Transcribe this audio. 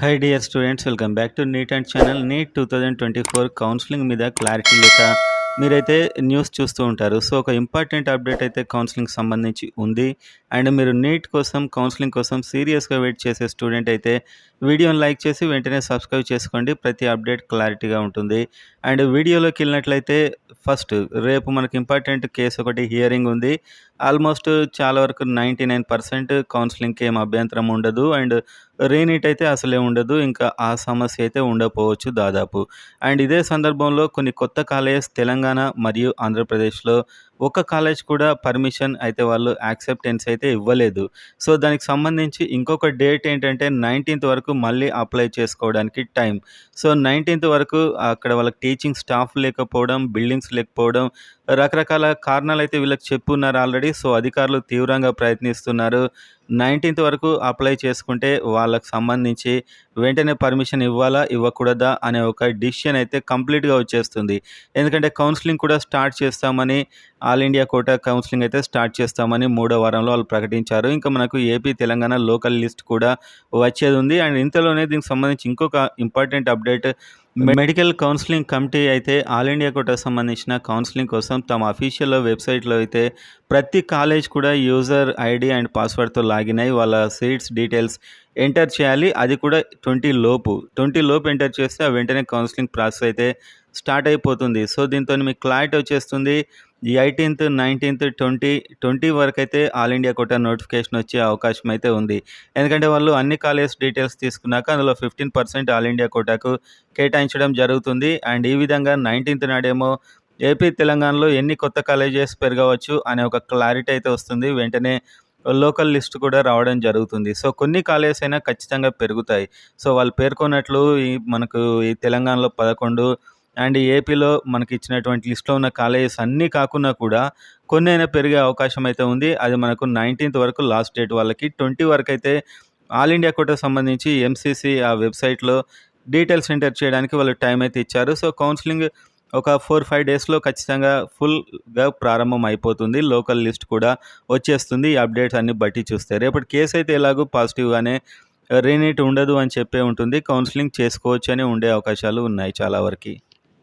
High dear students, welcome back to NEET and channel. NEET 2024 counselling మీద clarity లేక మీరైతే news చూస్తూ ఉంటారు. సో ఒక ఇంపార్టెంట్ అప్డేట్ అయితే కౌన్సిలింగ్ సంబంధించి ఉంది. అండ్ మీరు నీట్ కోసం కౌన్సిలింగ్ కోసం సీరియస్గా వెయిట్ చేసే స్టూడెంట్ అయితే వీడియోని లైక్ చేసి వెంటనే సబ్స్క్రైబ్ చేసుకోండి. ప్రతి అప్డేట్ క్లారిటీగా ఉంటుంది. అండ్ వీడియోలోకి వెళ్ళినట్లయితే ఫస్ట్ రేపు మనకి ఇంపార్టెంట్ కేసు ఒకటి హియరింగ్ ఉంది. ఆల్మోస్ట్ చాలా వరకు 99% కౌన్సిలింగ్కి ఏం అభ్యంతరం ఉండదు. అండ్ రీనీట్ అయితే అసలే ఉండదు. ఇంకా ఆ సమస్య అయితే ఉండకపోవచ్చు దాదాపు. అండ్ ఇదే సందర్భంలో కొన్ని కొత్త కాలేజెస్ తెలంగాణ మరియు ఆంధ్రప్రదేశ్లో ఒక కాలేజ్ కూడా పర్మిషన్ అయితే వాళ్ళు యాక్సెప్టెన్స్ అయితే ఇవ్వలేదు. సో దానికి సంబంధించి ఇంకొక డేట్ ఏంటంటే 19th వరకు మళ్ళీ అప్లై చేసుకోవడానికి టైం. సో 19th వరకు అక్కడ వాళ్ళకి టీచింగ్ స్టాఫ్ లేకపోవడం, బిల్డింగ్స్ లేకపోవడం, రకరకాల కారణాలు అయితే వీళ్ళకి చెప్పున్నారు ఆల్రెడీ. సో అధికారులు తీవ్రంగా ప్రయత్నిస్తున్నారు. 19th వరకు అప్లై చేసుకుంటే వాళ్ళకి సంబంధించి వెంటనే పర్మిషన్ ఇవ్వాలా ఇవ్వకూడదా అనే ఒక డిసిషన్ అయితే కంప్లీట్గా వచ్చేస్తుంది. ఎందుకంటే కౌన్సిలింగ్ కూడా స్టార్ట్ చేస్తామని, ఆల్ ఇండియా కోటా కౌన్సిలింగ్ అయితే స్టార్ట్ చేస్తామని 3వ వారంలో వాళ్ళు ప్రకటించారు. ఇంకా మనకు ఏపీ తెలంగాణ లోకల్ లిస్ట్ కూడా వచ్చేది ఉంది. అండ్ ఇంతలోనే దీనికి సంబంధించి ఇంకొక important update, medical counselling committee అయితే ఆల్ ఇండియా కోటాకు సంబంధించిన కౌన్సిలింగ్ కోసం తమ అఫీషియల్ వెబ్సైట్లో అయితే ప్రతి కాలేజ్ కూడా యూజర్ ఐడి అండ్ పాస్వర్డ్తో లాగిన్ అయ్యి వాళ్ళ సీట్స్ డీటెయిల్స్ ఎంటర్ చేయాలి. అది కూడా 20 లోపు ఎంటర్ చేస్తే ఆ వెంటనే కౌన్సిలింగ్ ప్రాసెస్ అయితే స్టార్ట్ అయిపోతుంది. సో దీంతో మీకు క్లారిటీ వచ్చేస్తుంది. ఈ 18th, 19th, 20 వరకు అయితే ఆల్ ఇండియా కోటా నోటిఫికేషన్ వచ్చే అవకాశం అయితే ఉంది. ఎందుకంటే వాళ్ళు అన్ని కాలేజ్ డీటెయిల్స్ తీసుకున్నాక అందులో 15% ఆల్ ఇండియా కోటాకు కేటాయించడం జరుగుతుంది. అండ్ ఈ విధంగా 19th నాడేమో ఏపీ తెలంగాణలో ఎన్ని కొత్త కాలేజెస్ పెరగవచ్చు అనే ఒక క్లారిటీ అయితే వస్తుంది. వెంటనే లోకల్ లిస్ట్ కూడా రావడం జరుగుతుంది. సో కొన్ని కాలేజెస్ అయినా ఖచ్చితంగా పెరుగుతాయి. సో వాళ్ళు పేర్కొన్నట్లు మనకు ఈ తెలంగాణలో 11 అండ్ ఏపీలో మనకి ఇచ్చినటువంటి లిస్ట్లో ఉన్న కాలేజెస్ అన్నీ కాకున్నా కూడా కొన్ని అయినా పెరిగే అవకాశం అయితే ఉంది. అది మనకు 19th వరకు లాస్ట్ డేట్. వాళ్ళకి 20 వరకు అయితే ఆల్ ఇండియా కోటాకు సంబంధించి ఎంసీసీ ఆ వెబ్సైట్లో డీటెయిల్స్ ఎంటర్ చేయడానికి వాళ్ళు టైం అయితే ఇచ్చారు. సో కౌన్సిలింగ్ ఒక 4-5 డేస్లో ఖచ్చితంగా ఫుల్గా ప్రారంభం అయిపోతుంది. లోకల్ లిస్ట్ కూడా వచ్చేస్తుంది ఈ అప్డేట్స్ అన్ని బట్టి చూస్తే. రేపటి కేసు అయితే ఎలాగో పాజిటివ్గానే, రీనీట్ ఉండదు అని చెప్పే ఉంటుంది. కౌన్సిలింగ్ చేసుకోవచ్చు అని ఉండే అవకాశాలు ఉన్నాయి చాలా వరకు.